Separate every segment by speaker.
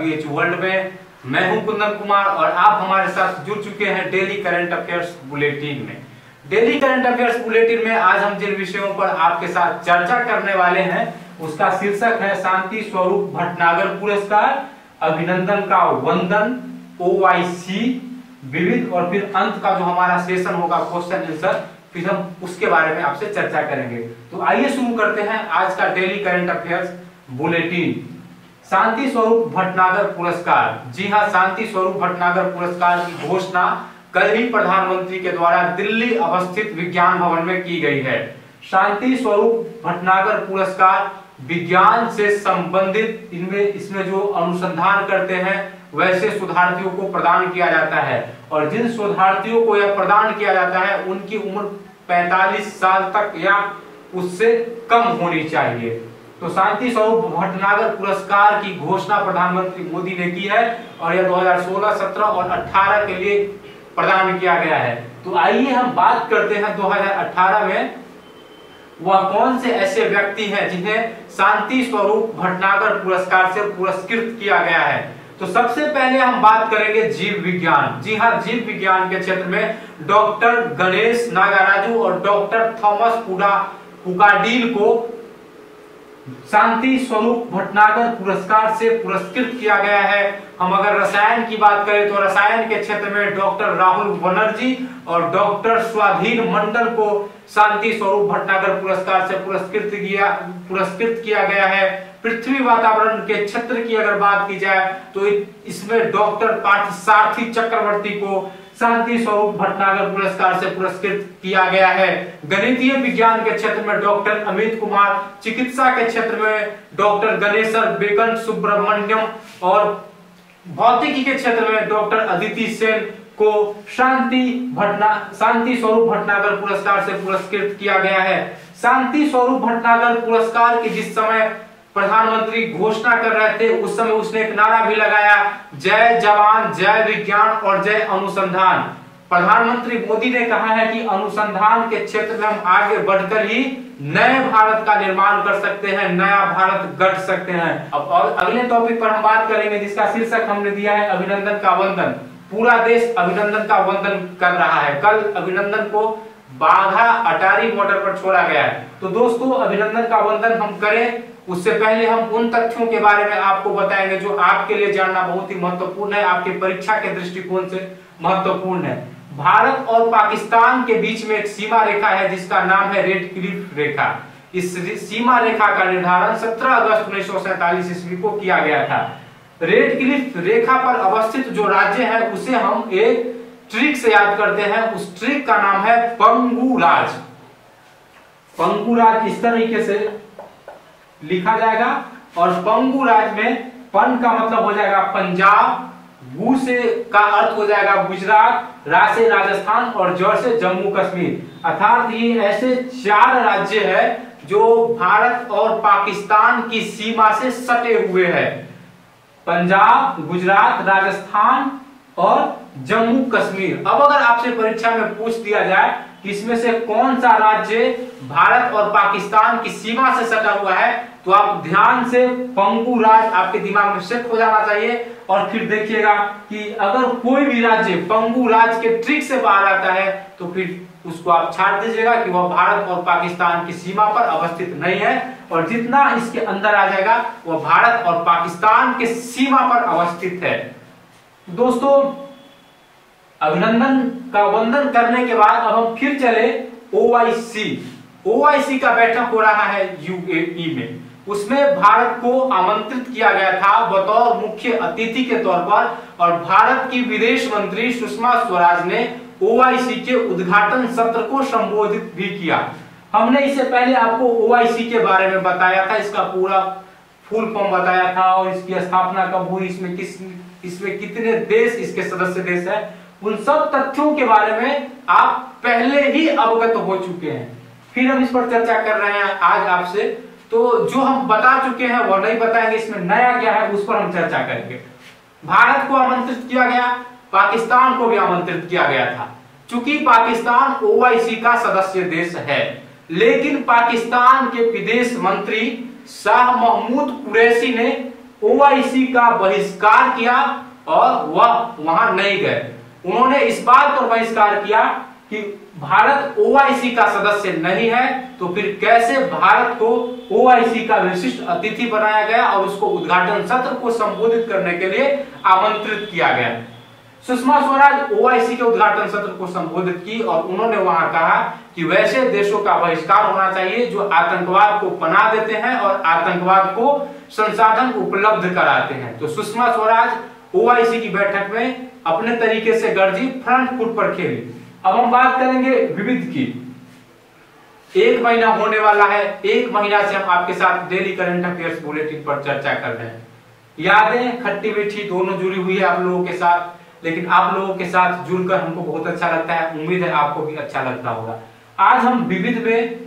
Speaker 1: BH world में। मैं हूं कुंदन कुमार और आप हमारे साथ जुड़ चुके हैं डेली करंट अफेयर्स बुलेटिन में। डेली करंट अफेयर्स बुलेटिन में आज हम जिन विषयों पर आपके साथ चर्चा करने वाले हैं उसका शीर्षक है शांति स्वरूप भटनागर पुरस्कार, अभिनंदन का वंदन, OIC, विविध और फिर अंत का जो हमारा सेशन होगा क्वेश्चन आंसर, फिर हम उसके बारे में आपसे चर्चा करेंगे। तो आइए शुरू करते हैं आज का daily current affairs bulletin. Shanti Swarup Bhatnagar पुरस्कार, जी हां, शांति स्वरूप भटनागर पुरस्कार की घोषणा कल ही प्रधानमंत्री के द्वारा दिल्ली अवस्थित विज्ञान भवन में की गई है। शांति स्वरूप भटनागर पुरस्कार विज्ञान से संबंधित इसमें जो अनुसंधान करते हैं वैसे शोधार्थियों को प्रदान किया जाता है और जिन शोधार्थियों को यह प्रदान किया जाता है उनकी उम्र 45 साल तक या उससे कम होनी चाहिए। तो शांति स्वरूप भटनागर पुरस्कार की घोषणा प्रधानमंत्री मोदी ने की है और यह 2016, 17 और 18 के लिए प्रदान किया गया है। तो आइए हम बात करते हैं 2018 में वह कौन से ऐसे व्यक्ति हैं जिन्हें शांति स्वरूप भटनागर पुरस्कार से पुरस्कृत किया गया है। तो सबसे पहले हम बात करेंगे जीव विज्ञान। जी हां, जीव विज्ञान के क्षेत्र में डॉक्टर गणेश नागाराजू और डॉक्टर थॉमस पुकाडील को शांति स्वरूप भटनागर पुरस्कार से पुरस्कृत किया गया है। हम अगर रसायन की बात करें तो रसायन के क्षेत्र में डॉक्टर राहुल बनर्जी और डॉक्टर स्वाधीन मंडल को शांति स्वरूप भटनागर पुरस्कार से पुरस्कृत किया गया है। पृथ्वी वातावरण के क्षेत्र की अगर बात की जाए तो इसमें डॉक्टर पार्थसारथी चक्रवर्ती को शांति स्वरूप भटनागर पुरस्कार से पुरस्कृत किया गया है। गणितीय विज्ञान के क्षेत्र में डॉक्टर अमित कुमार, चिकित्सा के क्षेत्र में डॉक्टर गणेशर बेकन सुब्रमण्यम और भौतिकी के क्षेत्र में डॉक्टर अदिति सेन को शांति स्वरूप भटनागर पुरस्कार से पुरस्कृत किया गया है। शांति स्वरूप भटनागर पुरस्कार की जिस समय प्रधानमंत्री घोषणा कर रहे थे उस समय उसने एक नारा भी लगाया, जय जवान, जय विज्ञान और जय अनुसंधान। प्रधानमंत्री मोदी ने कहा है कि अनुसंधान के क्षेत्र में हम आगे बढ़कर ही नए भारत का निर्माण कर सकते हैं, नया भारत गढ़ सकते हैं। अब और अगले टॉपिक पर हम बात करेंगे जिसका शीर्षक हमने दिया है अभिनंदन का वंदन। पूरा देश अभिनंदन का वंदन कर रहा है। कल अभिनंदन को बाघा अटारी बॉर्डर पर छोड़ा गया है। तो दोस्तों, अभिनंदन का वंदन हम करें उससे पहले हम उन तथ्यों के बारे में आपको बताएंगे जो आपके लिए जानना बहुत ही महत्वपूर्ण है, आपके परीक्षा के दृष्टिकोण से महत्वपूर्ण है। भारत और पाकिस्तान के बीच में एक सीमा रेखा है जिसका नाम है रेड क्लिफ रेखा। इस सीमा रेखा का निर्धारण 17 अगस्त 1947 ईस्वी को किया गया था। रेड क्लिफ रेखा पर अवस्थित जो राज्य है उसे हम एक ट्रिक से याद करते हैं। उस ट्रिक का नाम है पंगु राज। पंगु राज इस तरीके से लिखा जाएगा और पंगु राज में पन का मतलब हो जाएगा पंजाब, गु से का अर्थ हो जाएगा गुजरात, रा से राजस्थान और ज से जम्मू कश्मीर। अर्थात ये ऐसे 4 राज्य है जो भारत और पाकिस्तान की सीमा से सटे हुए हैं। पंजाब, गुजरात, राजस्थान और जम्मू कश्मीर। अब अगर आपसे परीक्षा में पूछ दिया जाए कि इसमें से कौन सा राज्य भारत और पाकिस्तान की सीमा से सटा हुआ है तो आप ध्यान से पंगु राज आपके दिमाग में सेट हो जाना चाहिए और फिर देखिएगा कि अगर कोई भी राज्य पंगु राज के ट्रिक से बाहर आता है तो फिर उसको आप छाट दीजिएगा कि वह भारत और पाकिस्तान की सीमा पर अवस्थित नहीं है और जितना इसके अंदर आ जाएगा वह भारत और पाकिस्तान के सीमा पर अवस्थित है। दोस्तों, अभिनंदन का वंदन करने के बाद अब हम फिर चले OIC का बैठक हो रहा है UAE में। उसमें भारत को आमंत्रित किया गया था बतौर मुख्य अतिथि के तौर पर और भारत की विदेश मंत्री सुषमा स्वराज ने OIC के उद्घाटन सत्र को संबोधित भी किया। हमने इससे पहले आपको OIC के बारे में बताया था, इसका पूरा फुल फॉर्म बताया था और इसकी स्थापना कब हुई, इसमें कितने देश इसके सदस्य देश है, उन सब तथ्यों के बारे में आप पहले ही अवगत हो चुके हैं। फिर हम इस पर चर्चा कर रहे हैं आज आपसे। तो जो हम बता चुके हैं वो नहीं बताएंगे, इसमें नया क्या है उस पर हम चर्चा करेंगे। भारत को आमंत्रित किया गया, पाकिस्तान को भी आमंत्रित किया गया था। चूंकि पाकिस्तान OIC का सदस्य देश है, लेकिन पाकिस्तान के विदेश मंत्री शाह महमूद कुरैशी ने ओआईसी का बहिष्कार किया और वह वहां नहीं गए। उन्होंने इस बात पर बहिष्कार किया कि भारत ओआईसी का सदस्य नहीं है, तो फिर कैसे भारत को ओआईसी का विशिष्ट अतिथि बनाया गया और उसको उद्घाटन सत्र को संबोधित करने के लिए आमंत्रित किया गया। सुषमा स्वराज ओआईसी के उद्घाटन सत्र को संबोधित की और उन्होंने वहां कहा कि वैसे देशों का बहिष्कार होना चाहिए जो आतंकवाद को पनाह देते हैं और आतंकवाद को संसाधन उपलब्ध कराते हैं। तो सुषमा स्वराज ओआईसी की बैठक में अपने तरीके से गर्जी, फ्रंट फुट पर खेली। अब हम बात करेंगे विविध की। 1 महीना होने वाला है, 1 महीना से हम आपके साथ डेली करंट अफेयर्स बुलेटिन पर चर्चा कर रहे हैं। यादें खट्टी मीठी दोनों जुड़ी हुई है आप लोगों के साथ, लेकिन आप लोगों के साथ जुड़कर हमको बहुत अच्छा लगता है। उम्मीद है आपको भी अच्छा लगता होगा। आज हम विविध में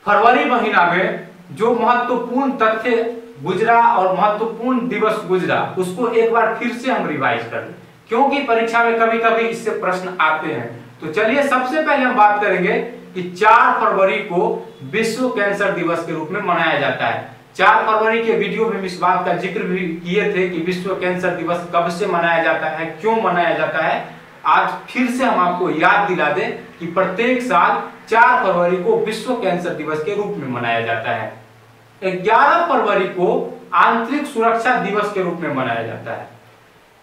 Speaker 1: फरवरी महीना में जो महत्वपूर्ण तथ्य गुजरा और महत्वपूर्ण दिवस गुजरा उसको एक बार फिर से हम रिवाइज कर लें, क्योंकि परीक्षा में कभी कभी इससे प्रश्न आते हैं। तो चलिए सबसे पहले हम बात करेंगे कि 4 फरवरी को विश्व कैंसर दिवस के रूप में मनाया जाता है। 4 फरवरी के वीडियो में इस बात का जिक्र भी किए थे कि विश्व कैंसर दिवस कब से मनाया जाता है, क्यों मनाया जाता है। आज फिर से हम आपको याद दिला दें कि प्रत्येक साल 4 फरवरी को विश्व कैंसर दिवस के रूप में मनाया जाता है। 11 फरवरी को आंतरिक सुरक्षा दिवस के रूप में मनाया जाता है।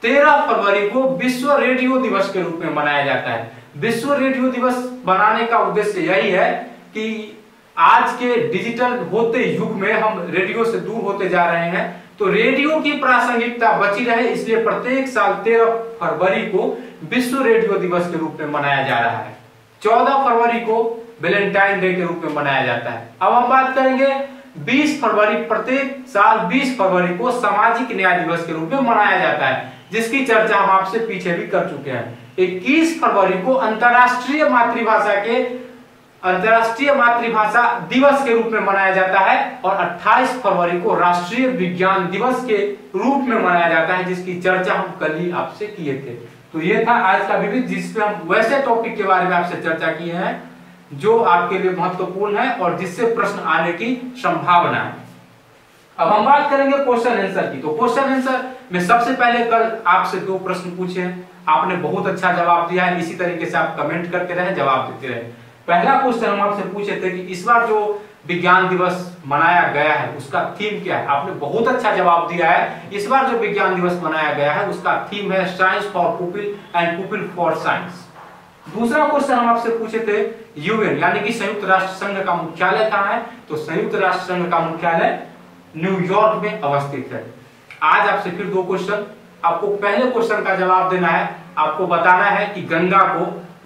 Speaker 1: 13 फरवरी को विश्व रेडियो दिवस के रूप में मनाया जाता है। विश्व रेडियो दिवस बनाने का उद्देश्य यही है कि आज के डिजिटल होते युग में हम रेडियो से दूर होते जा रहे हैं, तो रेडियो की प्रासंगिकता बची रहे, इसलिए प्रत्येक साल 13 फरवरी को विश्व रेडियो दिवस के रूप में मनाया जा रहा है। 14 फरवरी को वैलेंटाइन डे के रूप में मनाया जाता है। अब हम बात करेंगे 20 फरवरी, प्रत्येक साल 20 फरवरी को सामाजिक न्याय दिवस के रूप में मनाया जाता है, जिसकी चर्चा हम आपसे पीछे भी कर चुके हैं। 21 फरवरी को अंतरराष्ट्रीय मातृभाषा दिवस के रूप में मनाया जाता है और 28 फरवरी को राष्ट्रीय विज्ञान दिवस के रूप में मनाया जाता है, जिसकी चर्चा हम कल ही आपसे किए थे। तो ये था आज का विविध, जिसमें हम वैसे टॉपिक के बारे में आपसे चर्चा किए हैं जो आपके लिए महत्वपूर्ण है और जिससे प्रश्न आने की संभावना है। अब हम बात करेंगे क्वेश्चन आंसर की। तो क्वेश्चन आंसर में सबसे पहले कल आपसे 2 प्रश्न पूछे हैं, आपने बहुत अच्छा जवाब दिया है। इसी तरीके से आप कमेंट करते रहे, जवाब देते रहे। पहला क्वेश्चन हम आपसे पूछे थे कि इस बार जो विज्ञान दिवस मनाया गया है उसका थीम क्या है। आपने बहुत अच्छा जवाब दिया है। इस बार जो विज्ञान दिवस मनाया गया है उसका थीम है science for people and people for science. दूसरा क्वेश्चन हम आपसे पूछे थे यूएन यानी कि संयुक्त राष्ट्र संघ का मुख्यालय कहाँ है। तो संयुक्त राष्ट्र संघ का मुख्यालय न्यूयॉर्क में अवस्थित है। आज आपसे फिर 2 क्वेश्चन। आपको पहले क्वेश्चन का जवाब देना है, आपको बताना है कि गंगा को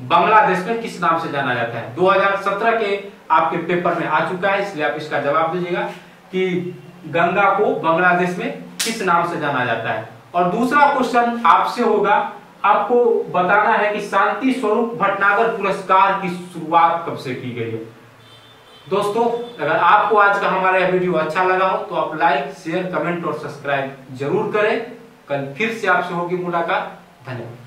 Speaker 1: बांग्लादेश में किस नाम से जाना जाता है। 2017 के आपके पेपर में आ चुका है, इसलिए आप इसका जवाब दीजिएगा कि गंगा को बांग्लादेश में किस नाम से जाना जाता है। और दूसरा क्वेश्चन आपसे होगा, आपको बताना है कि शांति स्वरूप भटनागर पुरस्कार की शुरुआत कब से की गई है। दोस्तों, अगर आपको आज का हमारा यह वीडियो अच्छा लगा हो तो आप लाइक, शेयर, कमेंट और सब्सक्राइब जरूर करें। कल फिर से आपसे होगी मुलाकात। धन्यवाद।